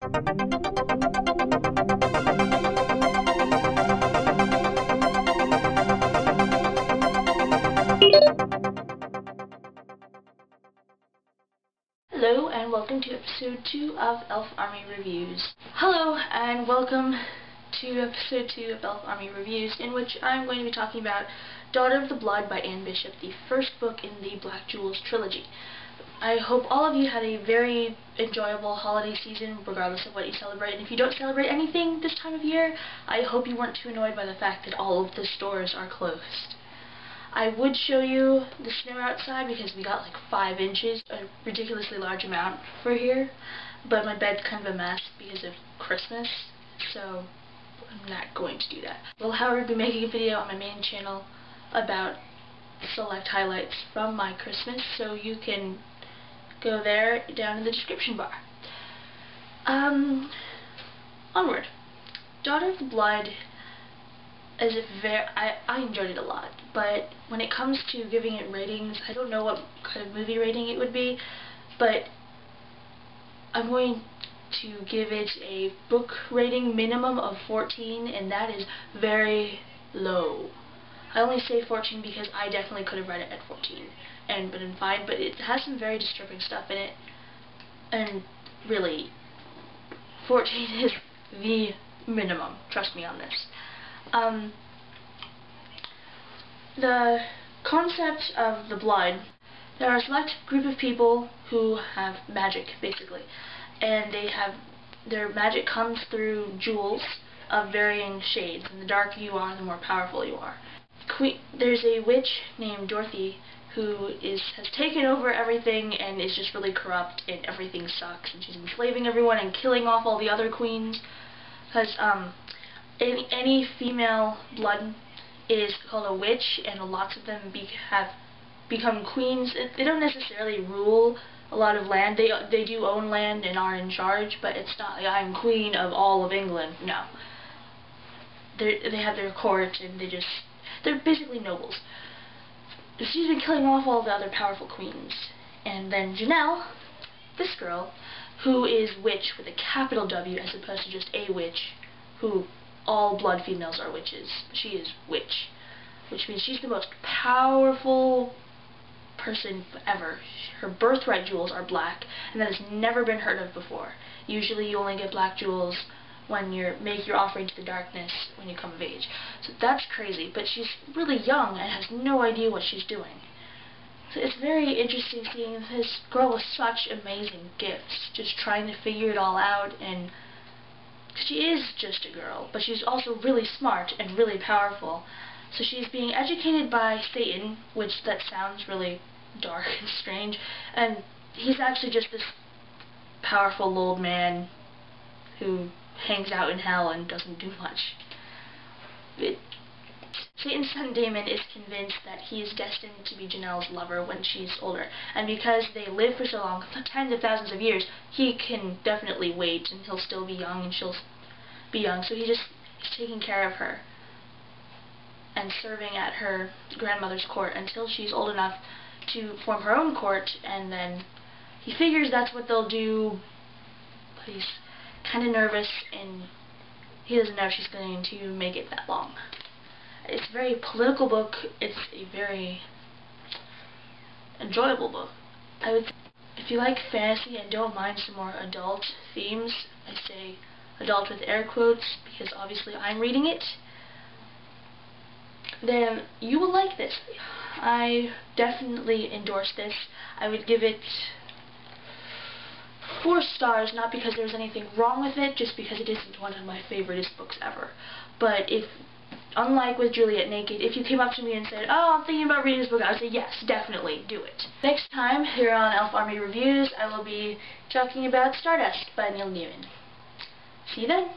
Hello and welcome to episode 2 of Elf Army Reviews. Hello and welcome to episode 2 of Elf Army Reviews, in which I'm going to be talking about Daughter of the Blood by Anne Bishop, the first book in the Black Jewels trilogy. I hope all of you had a very enjoyable holiday season, regardless of what you celebrate. And if you don't celebrate anything this time of year, I hope you weren't too annoyed by the fact that all of the stores are closed. I would show you the snow outside because we got like 5 inches, a ridiculously large amount for here, but my bed's kind of a mess because of Christmas, so I'm not going to do that. I will, however, be making a video on my main channel about select highlights from my Christmas, so you can go there down in the description bar. Onward. Daughter of the Blood is I enjoyed it a lot, but when it comes to giving it ratings, I don't know what kind of movie rating it would be, but I'm going to give it a book rating minimum of 14, and that is very low. I only say 14 because I definitely could have read it at 14 and been fine, but it has some very disturbing stuff in it, and really, 14 is the minimum, trust me on this. The concept of the blood, there are a select group of people who have magic, basically, and their magic comes through jewels of varying shades, and the darker you are, the more powerful you are. There's a witch named Dorothy who has taken over everything and is just really corrupt, and everything sucks, and she's enslaving everyone and killing off all the other queens, because any female blood is called a witch, and lots of them have become queens. They don't necessarily rule a lot of land. They do own land and are in charge, but it's not like I'm queen of all of England. No. They have their court, and they're basically nobles. She's been killing off all the other powerful queens. And then Janelle, this girl, who is witch with a capital W as opposed to just a witch, who all blood females are witches. She is witch, which means she's the most powerful person ever. Her birthright jewels are black, and that has never been heard of before. Usually you only get black jewels when you make your offering to the darkness when you come of age. So that's crazy, but she's really young and has no idea what she's doing. So it's very interesting seeing this girl with such amazing gifts, just trying to figure it all out, and she is just a girl, but she's also really smart and really powerful. So she's being educated by Satan, which that sounds really dark and strange, and he's actually just this powerful old man who hangs out in hell and doesn't do much. Satan's son Damon is convinced that he is destined to be Janelle's lover when she's older, and because they live for so long, tens of thousands of years, he can definitely wait, and he'll still be young and she'll be young, so he's taking care of her and serving at her grandmother's court until she's old enough to form her own court, and then he figures that's what they'll do, but he's kind of nervous and he doesn't know if she's going to make it that long. It's a very political book. It's a very enjoyable book. I would say if you like fantasy and don't mind some more adult themes, I say adult with air quotes because obviously I'm reading it, then you will like this. I definitely endorse this. I would give it 4 stars, not because there's anything wrong with it, just because it isn't one of my favoriteest books ever. But unlike with Juliet Naked, if you came up to me and said, "Oh, I'm thinking about reading this book," I would say, yes, definitely, do it. Next time, here on Elf Army Reviews, I will be talking about Stardust by Neil Gaiman. See you then!